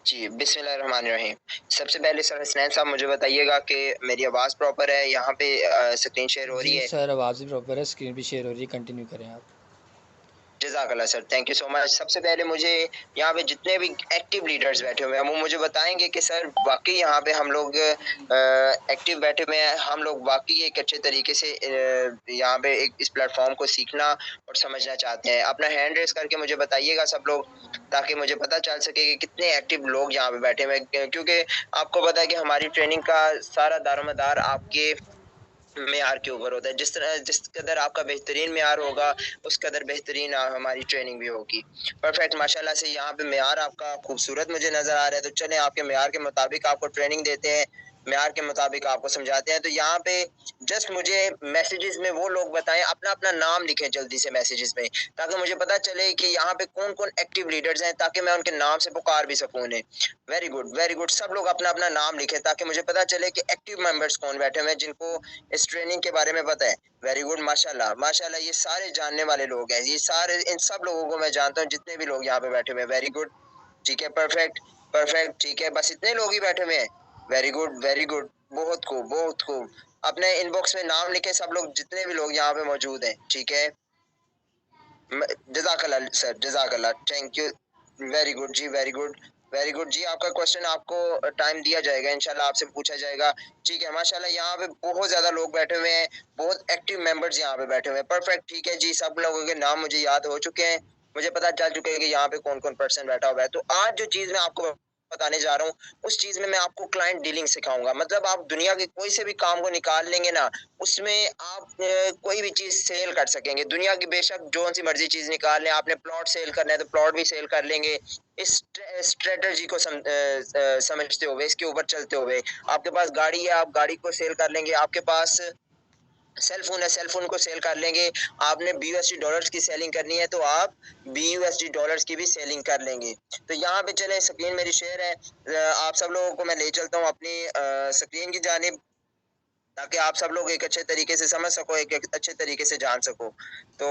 जी, बिस्मिल्लाहिर्रहमानिर्रहीम। सबसे पहले सर हसनैन साहब मुझे बताइएगा कि मेरी आवाज़ प्रॉपर है, यहाँ पे स्क्रीन शेयर हो रही जी है? सर, आवाज़ भी प्रॉपर है, स्क्रीन भी शेयर हो रही है, कंटिन्यू करें आप। जज़ाकल्लाह sir, thank you so much. सबसे पहले मुझे यहाँ पे जितने भी एक्टिव लीडर्स बैठे हुए हैं, वो मुझे बताएँगे कि सर वाक़ई यहाँ पे हम लोग एक्टिव बैठे हुए हैं, हम लोग वाक़ई एक अच्छे तरीके से यहाँ पे एक इस प्लेटफ़ॉर्म को सीखना और समझना चाहते हैं। अपना हैंड रेज़ करके मुझे बताइएगा सब लोग, ताकि मुझे पता चल सके कि कितने एक्टिव लोग यहाँ पे बैठे हुए हैं। क्योंकि आपको पता है कि हमारी ट्रेनिंग का सारा दारोमदार आपके मेयार के ऊपर होता है। जिस कदर आपका बेहतरीन मेयार होगा, उस कदर बेहतरीन हमारी ट्रेनिंग भी होगी। परफेक्ट, माशाल्लाह से यहाँ पे मेयार आपका खूबसूरत मुझे नज़र आ रहा है, तो चलें आपके मेयार के मुताबिक आपको ट्रेनिंग देते हैं, मेयार के मुताबिक आपको समझाते हैं। तो यहाँ पे जस्ट मुझे मैसेजेस में वो लोग बताएँ, अपना-अपना नाम लिखें जल्दी से मैसेजेस में, ताकि मुझे पता चले कि यहाँ पे कौन-कौन एक्टिव लीडर्स हैं, ताकि मैं उनके नाम से पुकार भी सकूँ उन्हें। Very good, very good. सब लोग अपना-अपना नाम लिखें, ताकि मुझे पता चले कि एक्टिव मेंबर्स कौन बैठे हुए हैं, जिनको इस ट्रेनिंग के बारे में पता है। वेरी गुड, माशाल्लाह, माशाल्लाह, ये सारे जानने वाले लोग हैं। ये सारे इन सब लोगों को मैं जानता हूँ, जितने भी लोग यहाँ पे बैठे हुए हैं। वेरी गुड, ठीक है, परफेक्ट, परफेक्ट, ठीक है, बस इतने लोग ही बैठे हुए हैं। वेरी गुड, वेरी गुड, बहुत खूब, बहुत खूब। अपने इनबॉक्स में नाम लिखें सब लोग, जितने भी लोग यहाँ पे मौजूद हैं, ठीक है? म जज़ाकल्लाह सर, जज़ाकल्लाह, थैंक यू। वेरी गुड जी, वेरी गुड, वेरी गुड जी। आपका क्वेश्चन आपको टाइम दिया जाएगा, इंशाल्लाह आपसे पूछा जाएगा। ठीक है, माशाल्लाह यहाँ पे बहुत ज़्यादा लोग बैठे हुए हैं, बहुत एक्टिव मेंबर्स यहाँ पे बैठे हुए हैं। परफेक्ट, ठीक है जी, सब लोगों के नाम मुझे याद हो चुके हैं। मुझे पता चल चुका है कि यहाँ पे कौन-कौन पर्सन बैठा हुआ है। तो आज जो चीज़ मैं आपको बताने जा रहा हूँ, उस चीज़ में मैं आपको क्लाइंट डीलिंग सिखाऊँगा। मतलब आप दुनिया के कोई से भी काम को निकाल लेंगे ना, उसमें आप कोई भी चीज़ सेल कर सकेंगे। दुनिया की बेशक जौन-सी मर्ज़ी चीज़ निकाल लें, आपने प्लॉट सेल करना है तो प्लॉट भी सेल कर लेंगे। इस स्ट्रैटेजी को समझते हुए, इसके ऊपर चलते हुए, आपके पास गाड़ी है, आप गाड़ी को सेल कर लेंगे। आपके पास सेल फ़ोन है, सेल फ़ोन को सेल कर लेंगे। आपने बीयूएसडी डॉलर्स की सेलिंग करनी है, तो आप बीयूएसडी डॉलर्स की भी सेलिंग कर लेंगे। तो यहाँ पे चलें, स्क्रीन मेरी शेयर है। आप सब लोगों को मैं ले चलता हूँ अपनी स्क्रीन की जानिब, ताकि आप सब लोग एक अच्छे तरीके से समझ सको, एक अच्छे तरीके से जान सको। तो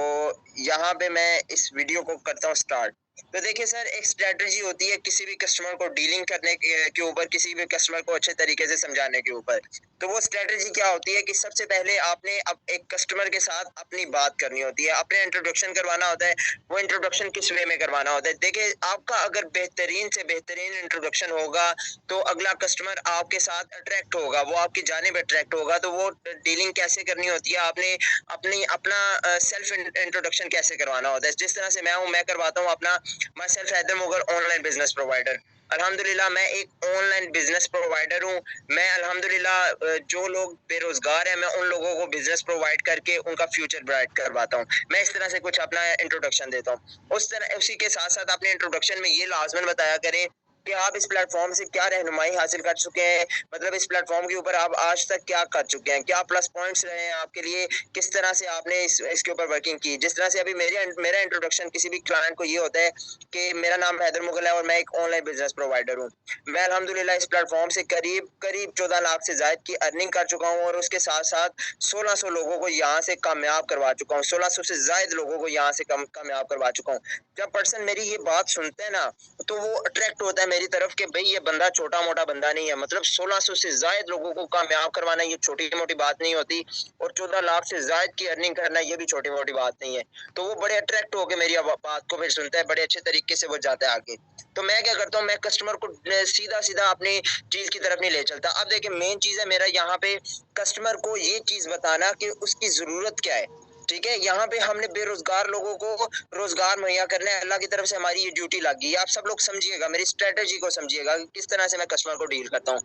यहाँ पे मैं इस वीडियो को करता हूँ स्टार्ट। तो देखिए सर, एक स्ट्रैटेजी होती है किसी भी कस्टमर को डीलिंग करने के ऊपर, किसी भी कस्टमर को अच्छे तरीके से समझाने के ऊपर। तो वो स्ट्रैटेजी क्या होती है कि सबसे पहले आपने अब एक कस्टमर के साथ अपनी बात करनी होती है, अपने इंट्रोडक्शन करवाना होता है। वो इंट्रोडक्शन किस वे में करवाना होता है? देखिए, आपका अगर बेहतरीन से बेहतरीन इंट्रोडक्शन होगा, तो अगला कस्टमर आपके साथ अट्रैक्ट होगा, वो आपकी जानिब अट्रैक्ट होगा। तो वो डीलिंग कैसे करनी होती है, आपने अपनी अपना सेल्फ इंट्रोडक्शन कैसे करवाना होता है। जिस तरह से मैं हूँ, मैं करवाता हूँ अपना। Myself Haider Mugar, online business provider. अल्हम्दुलिल्लाह मैं एक ऑनलाइन बिजनेस प्रोवाइडर हूँ। मैं अल्हम्दुलिल्लाह जो लोग बेरोजगार हैं, मैं उन लोगों को बिजनेस प्रोवाइड करके उनका फ्यूचर ब्राइट करवाता हूँ। मैं इस तरह से कुछ अपना इंट्रोडक्शन देता हूँ। उस तरह उसी के साथ-साथ अपने इंट्रोडक्शन में ये लाज़िमन बताया करें कि आप इस प्लेटफ़ॉर्म से क्या रहनुमाई हासिल कर चुके हैं, मतलब इस प्लेटफ़ॉर्म के ऊपर आप आज तक क्या कर चुके हैं, क्या प्लस पॉइंट्स रहे हैं आपके लिए, किस तरह से आपने इसके ऊपर वर्किंग की। जिस तरह से अभी मेरा इंट्रोडक्शन किसी भी क्लाइंट को ये होता है कि मेरा नाम हैदर मुगल है और मैं एक ऑनलाइन बिज़नेस प्रोवाइडर हूँ। मैं अल्हम्दुलिल्लाह इस प्लेटफ़ॉर्म से करीब 14 लाख से ज़ायद की अर्निंग कर चुका हूँ, और उसके साथ-साथ 1600 लोगों को यहाँ से कामयाब करवा चुका हूँ। 1600 से ज़ायद लोगों को यहाँ से कामयाब करवा चुका हूँ। जब पर्सन मेरी ये बात सुनते हैं ना, तो वो अट्रैक्ट होता है मेरी तरफ कि भई ये बंदा छोटा-मोटा बंदा नहीं है। मतलब 1600 से ज़ायद लोगों को कामयाब करवाना ये छोटी-मोटी बात नहीं होती, और 14 लाख से ज़ायद की अर्निंग करना ये भी छोटी-मोटी बात नहीं है। तो वो बड़े अट्रैक्ट होके मेरी बात को फिर सुनता है, बड़े अच्छे तरीके से वो जाता है आगे। तो मैं क्या करता हूँ, मैं कस्टमर को सीधा-सीधा अपनी चीज़ की तरफ नहीं ले चलता। अब देखिए, मेन चीज़ है मेरा यहाँ पे कस्टमर को ये चीज़ बताना कि उसकी ज़रूरत क्या है। ठीक है? यहाँ पे हमने बेरोज़गार लोगों को रोज़गार मुहैया करना है, अल्लाह की तरफ से हमारी ये ड्यूटी लग गई है। आप सब लोग समझिएगा, मेरी स्ट्रैटेजी को समझिएगा कि किस तरह से मैं कस्टमर को डील करता हूँ।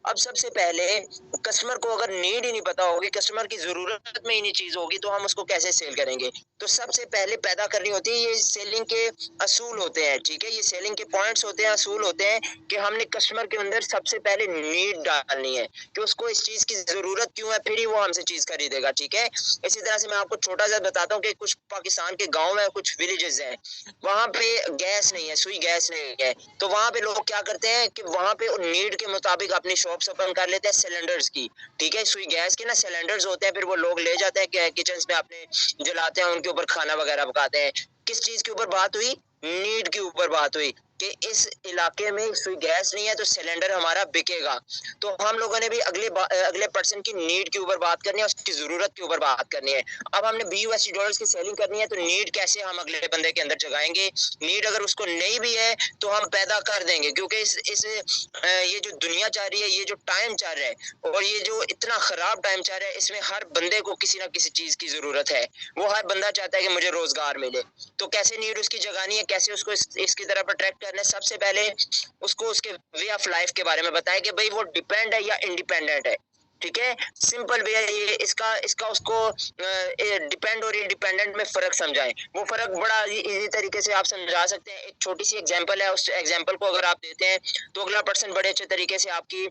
अब सबसे पहले कस्टमर को अगर नीड ही नहीं पता होगी, कस्टमर की ज़रूरत में ही नहीं चीज़ होगी, तो हम उसको कैसे सेल करेंगे? तो सबसे पहले पैदा करनी होती है, ये सेलिंग के असूल होते हैं, ठीक है? ये सेलिंग के पॉइंट्स होते हैं, असूल होते हैं कि हमने कस्टमर के अंदर सबसे पहले नीड डालनी है कि उसको इस चीज़ की ज़रूरत क्यों है, फिर ही वो हमसे चीज़ खरीदेगा, ठीक है? इसी तरह से मैं आपको छोटा-सा बताता हूँ कि कुछ पाकिस्तान के गाँव में कुछ विलेजेस हैं, वहाँ पे गैस नहीं है, सुई गैस नहीं है। तो वहाँ पे लोग क्या करते हैं कि वहाँ पे नीड के मुताबिक अपनी शॉप्स ओपन कर लेते हैं सिलेंडर्स की, ठीक है? सुई गैस के ना सिलेंडर्स होते हैं, फिर वो लोग ले जाते हैं किचन्स में अपने, जलाते हैं, उनके ऊपर खाना वगैरह पकाते हैं। किस चीज़ के ऊपर बात हुई? नीड के ऊपर बात हुई। कि इस इलाके में गैस नहीं है तो सिलेंडर हमारा बिकेगा। तो हम लोगों ने भी अगले पर्सन की नीड के ऊपर बात करनी है, उसकी ज़रूरत के ऊपर बात करनी है। अब हमने बीयूएसडी डॉलर्स की सेलिंग करनी है तो नीड कैसे हम अगले बंदे के अंदर जगाएँगे? नीड अगर उसको नहीं भी है तो हम पैदा कर देंगे, क्योंकि ये जो दुनिया चल रही है, ये जो टाइम चल रहा है और ये जो इतना खराब टाइम चल रहा है, इसमें हर बंदे को किसी ना किसी चीज़ की ज़रूरत है। वो हर बंदा चाहता है कि मुझे रोज़गार मिले। तो कैसे नीड उसकी जगानी है, कैसे उसको इसकी तरफ अट्रैक्ट करना है? सबसे पहले उसको उसके वे ऑफ लाइफ के बारे में बताएं कि भाई वो डिपेंड है या इंडिपेंडेंट है। ठीक है, सिंपल वे है ये। इसका इसका उसको डिपेंड और इंडिपेंडेंट में फर्क समझाएं। वो फर्क बड़ा इजी तरीके से आप समझा सकते हैं। एक छोटी सी एग्जांपल है, उस एग्जांपल को अगर आप देते हैं तो अगला पर्सन बड़े अच्छे तरीके से आपकी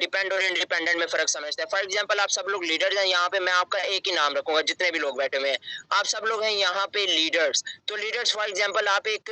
डिपेंड और इंडिपेंडेंट में फर्क समझता है। फॉर एग्जांपल, आप सब लोग लीडर्स हैं यहाँ पे, मैं आपका एक ही नाम रखूंगा जितने भी लोग बैठे हुए हैं, आप सब लोग हैं यहाँ पे लीडर्स। तो लीडर्स, फॉर एग्जांपल, आप एक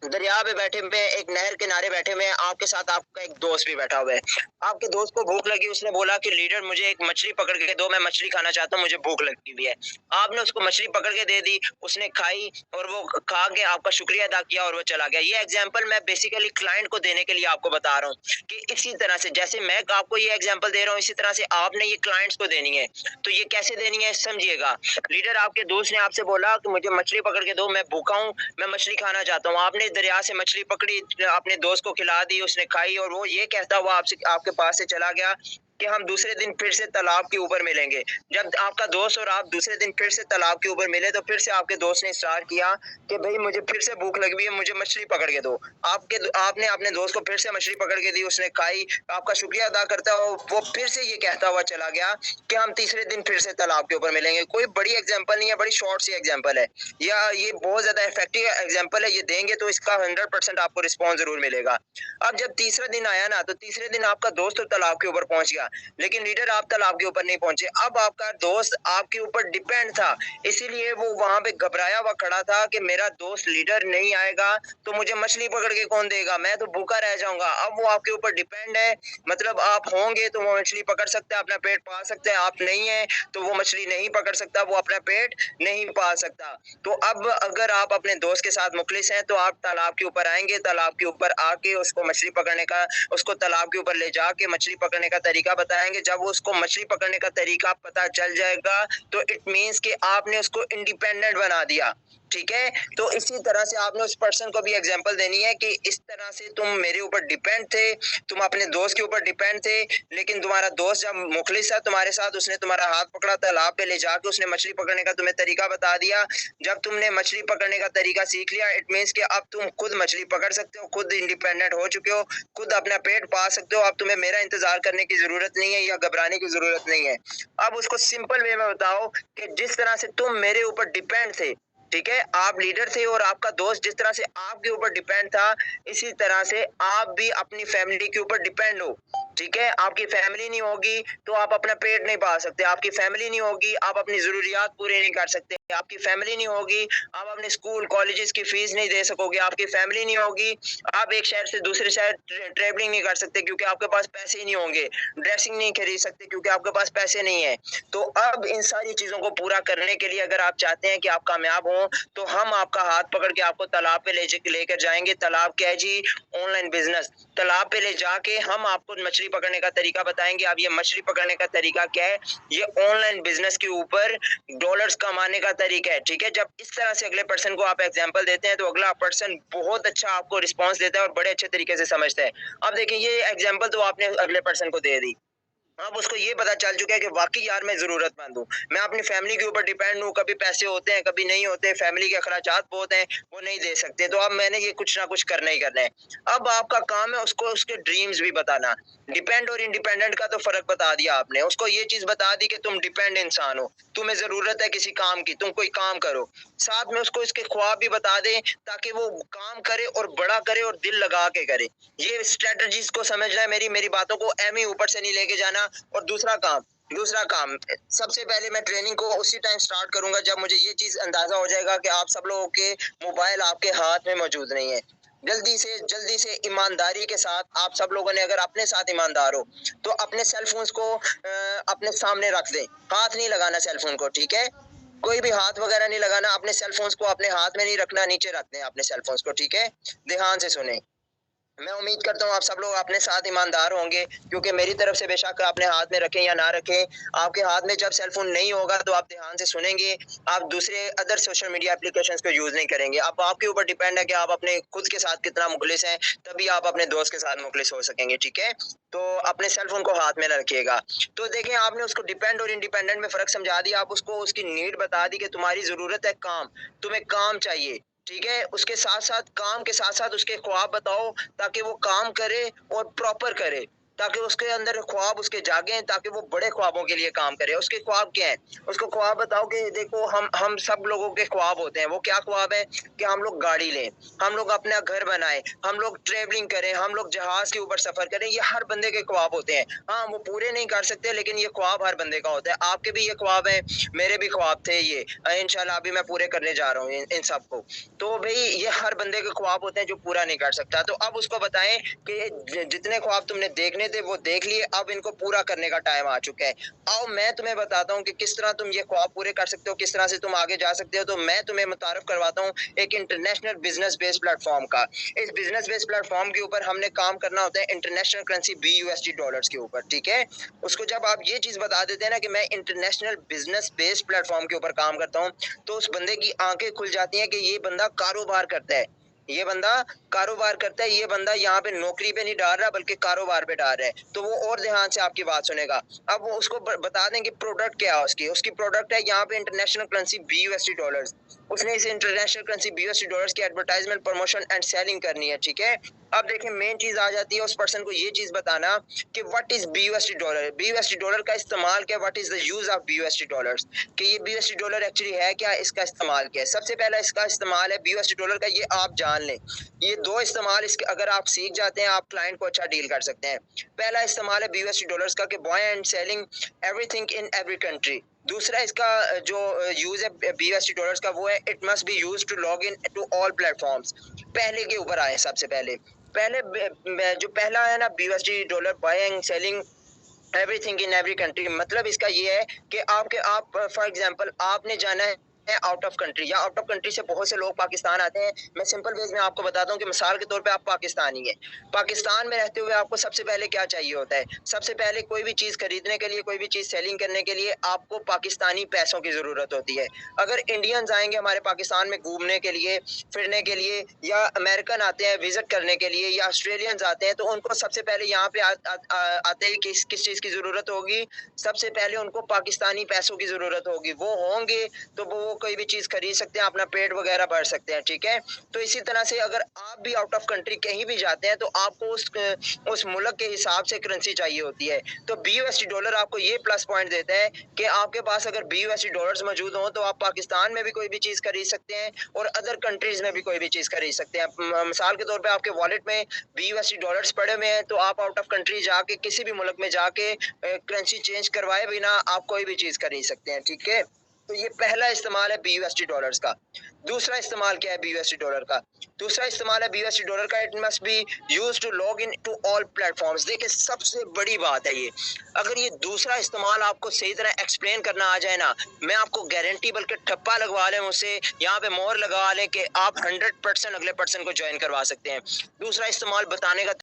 दरिया पे बैठे हुए हैं, एक नहर किनारे बैठे हुए हैं, आपके साथ आपका एक दोस्त भी बैठा हुआ है। आपके दोस्त को भूख लगी, उसने बोला कि लीडर मुझे एक मछली पकड़ के दो, मैं मछली खाना चाहता हूँ, मुझे भूख लगी हुई है। आपने उसको मछली पकड़ के दे दी, उसने खाई और वो खा के आपका शुक्रिया अदा किया और वो चला गया। ये एग्जाम्पल मैं बेसिकली क्लाइंट को देने के लिए आपको बता रहा हूँ कि इसी तरह से जैसे मैं आपको ये एग्जाम्पल दे रहा हूँ, इसी तरह से आपने ये क्लाइंट्स को देनी है। तो ये कैसे देनी है समझिएगा। लीडर, आपके दोस्त ने आपसे बोला कि मुझे मछली पकड़ के दो, मैं भूखा हूँ, मैं मछली खाना चाहता हूँ। आपने दरिया से मछली पकड़ी, अपने दोस्त को खिला दी, उसने खाई और वो ये कहता हुआ आपसे आपके पास से चला गया कि हम दूसरे दिन फिर से तालाब के ऊपर मिलेंगे। जब आपका दोस्त और आप दूसरे दिन फिर से तालाब के ऊपर मिले तो फिर से आपके दोस्त ने इस्रार किया कि भाई मुझे फिर से भूख लगी हुई है, मुझे मछली पकड़ के दो। आपने अपने दोस्त को फिर से मछली पकड़ के दी, उसने खाई, आपका शुक्रिया अदा करता हो, वो फिर से ये कहता हुआ चला गया कि हम तीसरे दिन फिर से तालाब के ऊपर मिलेंगे। कोई बड़ी एग्जाम्पल नहीं है, बड़ी शॉर्ट सी एग्जाम्पल है, या ये बहुत ज्यादा इफेक्टिव एग्जाम्पल है। ये देंगे तो इसका 100% आपको रिस्पॉन्स जरूर मिलेगा। अब जब तीसरा दिन आया ना, तो तीसरे दिन आपका दोस्त तो तालाब के ऊपर पहुंच गया, लेकिन लीडर आप तालाब के ऊपर नहीं पहुंचे। अब आपका दोस्त आपके ऊपर डिपेंड था, इसीलिए वो वहां पे घबराया हुआ खड़ा था कि मेरा दोस्त लीडर नहीं आएगा तो मुझे मछली पकड़ के कौन देगा, मैं तो भूखा रह जाऊंगा। अब वो आपके ऊपर डिपेंड है, मतलब आप होंगे तो वो मछली पकड़ सकता है, अपना पेट पाल सकता है, आप नहीं है तो वो मछली नहीं पकड़ सकता, वो अपना पेट नहीं पाल सकता। तो अब अगर आप अपने दोस्त के साथ मुखलिस हैं तो आप तालाब के ऊपर आएंगे, तालाब के ऊपर आके उसको मछली पकड़ने का, उसको तालाब के ऊपर ले जाके मछली पकड़ने का तरीका बताएंगे। जब उसको मछली पकड़ने का तरीका पता चल जाएगा तो इट मीन्स कि आपने उसको इंडिपेंडेंट बना दिया। ठीक है, तो इसी तरह से आपने उस पर्सन को भी एग्जांपल देनी है कि इस तरह से तुम मेरे ऊपर डिपेंड थे, तुम अपने दोस्त के ऊपर डिपेंड थे, लेकिन तुम्हारा दोस्त जब मुखलिस था तुम्हारे साथ, उसने तुम्हारा हाथ पकड़ा, तालाब पे ले जाके उसने मछली पकड़ने का तुम्हें तरीका बता दिया। जब तुमने मछली पकड़ने का तरीका सीख लिया, इट मीन्स कि अब तुम खुद मछली पकड़ सकते हो, खुद इंडिपेंडेंट हो चुके हो, खुद अपना पेट पाल सकते हो। अब तुम्हें मेरा इंतजार करने की जरूरत नहीं है या घबराने की जरूरत नहीं है। अब उसको सिंपल वे में बताओ कि जिस तरह से तुम मेरे ऊपर डिपेंड थे, ठीक है, आप लीडर थे और आपका दोस्त जिस तरह से आपके ऊपर डिपेंड था, इसी तरह से आप भी अपनी फैमिली के ऊपर डिपेंड हो। ठीक है, आपकी फैमिली नहीं होगी तो आप अपना पेट नहीं पाल सकते, आपकी फैमिली नहीं होगी आप अपनी जरूरियात पूरी नहीं कर सकते, आपकी फैमिली नहीं होगी आप अपने स्कूल कॉलेजेस की फीस नहीं दे सकोगे, आपकी फैमिली नहीं होगी आप एक शहर से दूसरे शहर ट्रेवलिंग नहीं कर सकते क्योंकि आपके पास पैसे ही नहीं होंगे, ड्रेसिंग नहीं खरीद सकते क्योंकि आपके पास पैसे नहीं है। तो अब इन सारी चीजों को पूरा करने के लिए अगर आप चाहते हैं कि आप कामयाब हो तो हम आपका हाथ पकड़ के आपको तालाब पे लेकर जाएंगे। तालाब क्या है जी? Online business. तालाब पे ले जाके हम आपको मछली पकड़ने का तरीका बताएंगे। अब ये मछली पकड़ने का तरीका क्या है? ये ऑनलाइन बिजनेस के ऊपर डॉलर्स कमाने का तरीका है। ठीक है, जब इस तरह से अगले पर्सन को आप एग्जांपल देते हैं तो अगला पर्सन बहुत अच्छा आपको रिस्पांस देता है और बड़े अच्छे तरीके से समझता है। अब देखिए, ये एग्जांपल तो आपने अगले पर्सन को दे दी, अब उसको ये पता चल चुका है कि वाकई यार मैं जरूरतमंद हूँ, मैं अपनी फैमिली के ऊपर डिपेंड हूँ, कभी पैसे होते हैं कभी नहीं होते, फैमिली के अखराजात बहुत हैं वो नहीं दे सकते, तो अब मैंने ये कुछ ना कुछ करना ही करना है। अब आपका काम है उसको उसके ड्रीम्स भी बताना। डिपेंड और इंडिपेंडेंट का तो फर्क बता दिया आपने, उसको ये चीज बता दी कि तुम डिपेंड इंसान हो, तुम्हें जरूरत है किसी काम की, तुम कोई काम करो, साथ में उसको इसके ख्वाब भी बता दें ताकि वो काम करे और बड़ा करे और दिल लगा के करे। ये स्ट्रेटजीज को समझना है, मेरी बातों को एम ही ऊपर से नहीं लेके जाना। और दूसरा काम सबसे पहले मैं ट्रेनिंग को उसी टाइम स्टार्ट करूंगा जब मुझे ये चीज अंदाजा हो जाएगा कि आप सब लोगों के मोबाइल आपके हाथ में मौजूद नहीं है। जल्दी से ईमानदारी के साथ आप सब लोगों ने अगर अपने साथ ईमानदार हो तो अपने सेल फोन्स को अपने सामने रख दें, हाथ नहीं लगाना सेल फोन को। ठीक है, कोई भी हाथ वगैरह नहीं लगाना, अपने सेल फोन्स को अपने हाथ में नहीं रखना, नीचे रखते हैं अपने सेल फोन्स को, ठीक है? ध्यान से सुने। मैं उम्मीद करता हूँ आप सब लोग अपने साथ ईमानदार होंगे, क्योंकि मेरी तरफ से बेशक अपने हाथ में रखें या ना रखें, आपके हाथ में जब सेल फोन नहीं होगा तो आप ध्यान से सुनेंगे, आप दूसरे अदर सोशल मीडिया एप्लीकेशंस को यूज़ नहीं करेंगे। अब आपके ऊपर डिपेंड है कि आप अपने खुद के साथ कितना मुखलिस हैं, तभी आप अपने दोस्त के साथ मुखलिस हो सकेंगे, ठीक है? तो अपने सेल फोन को हाथ में ना रखिएगा। तो देखें, आपने उसको डिपेंड और इंडिपेंडेंट में फ़र्क समझा दिया, आप उसको उसकी नीड बता दी कि तुम्हारी ज़रूरत है काम, तुम्हें काम चाहिए, ठीक है? उसके साथ-साथ काम के साथ-साथ उसके ख्वाब बताओ, ताकि वो काम करे और प्रॉपर करे, ताकि उसके अंदर ख्वाब उसके जागें, ताकि वो बड़े ख्वाबों के लिए काम करे। उसके ख्वाब क्या हैं? उसको ख्वाब बताओ कि देखो, हम सब लोगों के ख्वाब होते हैं। वो क्या ख्वाब है? कि हम लोग गाड़ी लें, हम लोग अपना घर बनाएँ, हम लोग ट्रैवलिंग करें, हम लोग जहाज़ के ऊपर सफ़र करें, ये हर बंदे के ख्वाब होते हैं। हाँ, वो पूरे नहीं कर सकते, लेकिन ये ख्वाब हर बंदे का होता है। आपके भी ये ख्वाब हैं, मेरे भी ख्वाब थे ये। इंशाल्लाह अभी मैं पूरे करने जा रहा हूँ इन इन सबको। तो भई ये हर बंदे के ख्वाब होते हैं जो पूरा नहीं कर सकता। तो अब उसको बताएँ कि जितने ख्वाब तुमने देखने थे वो देख लिए, अब इनको पूरा करने का टाइम आ चुका है। आओ मैं तुम्हें बताता हूँ कि किस तरह तुम ये ख्वाब पूरे कर सकते हो, किस तरह से तुम आगे जा सकते हो। तो मैं तुम्हें मुतारिफ करवाता हूँ एक इंटरनेशनल बिज़नेस बेस्ड प्लेटफ़ॉर्म का। इस बिज़नेस बेस्ड प्लेटफ़ॉर्म के ऊपर हमने काम करना होता है इंटरनेशनल करेंसी BUSD डॉलर्स के ऊपर, ठीक है? उसको जब आप ये चीज़ बता देते हैं ना कि मैं इंटरनेशनल बिज़नेस बेस्ड प्लेटफ़ॉर्म के ऊपर काम करता हूँ, तो उस बंदे की आँखें खुल जाती हैं कि ये बंदा कारोबार करता है। ये बंदा कारोबार करता है, ये बंदा यहाँ पे नौकरी पे नहीं डाल रहा बल्कि कारोबार पे डाल रहा है, तो वो और ध्यान से आपकी बात सुनेगा। अब वो उसको बता दें कि प्रोडक्ट क्या है उसकी प्रोडक्ट है यहाँ पे इंटरनेशनल करेंसी BUSD डॉलर्स। उसने इस इंटरनेशनल करेंसी BUSD डॉलर्स की एडवर्टाइजमेंट, प्रमोशन एंड सेलिंग करनी है, ठीक है? अब देखिए, मेन चीज़ आ जाती है उस पर्सन को ये चीज़ बताना कि what is BUSD dollar? BUSD dollar का इस्तेमाल क्या है? What is the use of BUSD dollars? कि ये BUSD डॉलर एक्चुअली है क्या? इसका इस्तेमाल क्या है? सबसे पहला इसका इस्तेमाल है BUSD डॉलर का, ये आप जान लें। ये 2 इस्तेमाल इसके अगर आप सीख जाते हैं, आप क्लाइंट को अच्छा डील कर सकते हैं। पहला इस्तेमाल है BUSD डॉलर्स का कि buy and selling everything in every country. दूसरा इसका जो यूज़ है BUSD डॉलर्स का, वो है it must be used to log in to all platforms. पहले के ऊपर आए सबसे पहले। पहले जो पहला है ना, BUSD dollar buy and selling everything in every country, मतलब इसका ये है कि आप फॉर एग्जांपल आपने जाना है आउट ऑफ कंट्री, या आउट ऑफ कंट्री से बहुत से लोग पाकिस्तान आते हैं। मैं सिंपल वेज में आपको बताता हूँ कि मिसाल के तौर पे आप पाकिस्तानी हैं। पाकिस्तान में रहते हुए आपको सबसे पहले क्या चाहिए होता है? सबसे पहले कोई भी चीज़ खरीदने के लिए, कोई भी चीज़ सेलिंग करने के लिए आपको पाकिस्तानी पैसों की ज़रूरत होती है। अगर इंडियंस आएँगे हमारे पाकिस्तान में घूमने के लिए, फिरने के लिए, या अमेरिकन आते हैं विज़िट करने के लिए, या ऑस्ट्रेलियंस आते हैं, तो उनको सबसे पहले यहाँ पे आते ही किस चीज़ की ज़रूरत होगी? सबसे पहले उनको पाकिस्तानी पैसों की ज़रूरत होगी। वो होंगे तो वो कोई भी चीज़ खरीद सकते हैं, अपना पेट वगैरह भर सकते हैं, ठीक है? तो इसी तरह से अगर आप भी आउट ऑफ कंट्री कहीं भी जाते हैं, तो आपको उस मुल्क के हिसाब से करेंसी चाहिए होती है। तो BUSD डॉलर आपको ये प्लस पॉइंट देता है कि आपके पास अगर BUSD डॉलर्स मौजूद हों, तो आप पाकिस्तान में भी कोई भी चीज़ खरीद सकते हैं और अदर कंट्रीज़ में भी कोई भी चीज़ खरीद सकते हैं। मिसाल के तौर पे आपके वॉलेट में BUSD डॉलर्स पड़े हुए हैं, तो आप आउट ऑफ कंट्री जाके किसी भी मुल्क में जाके करेंसी चेंज करवाए बिना आप कोई भी चीज़ खरीद सकते हैं, ठीक है? तो ये पहला इस्तेमाल है BUSD डॉलर्स का। दूसरा इस्तेमाल क्या है BUSD डॉलर का? दूसरा इस्तेमाल है BUSD डॉलर का, it must be used to log in to all platforms. देखिए, सबसे बड़ी बात है ये। अगर ये दूसरा इस्तेमाल आपको सही तरह एक्सप्लेन करना आ जाए ना, मैं आपको गारंटी बल्कि ठप्पा लगवा लें मुझसे, यहाँ पे मोहर लगा लें कि आप 100% अगले पर्सन को जॉइन करवा सकते हैं। दूसरा इस्तेमाल बताने का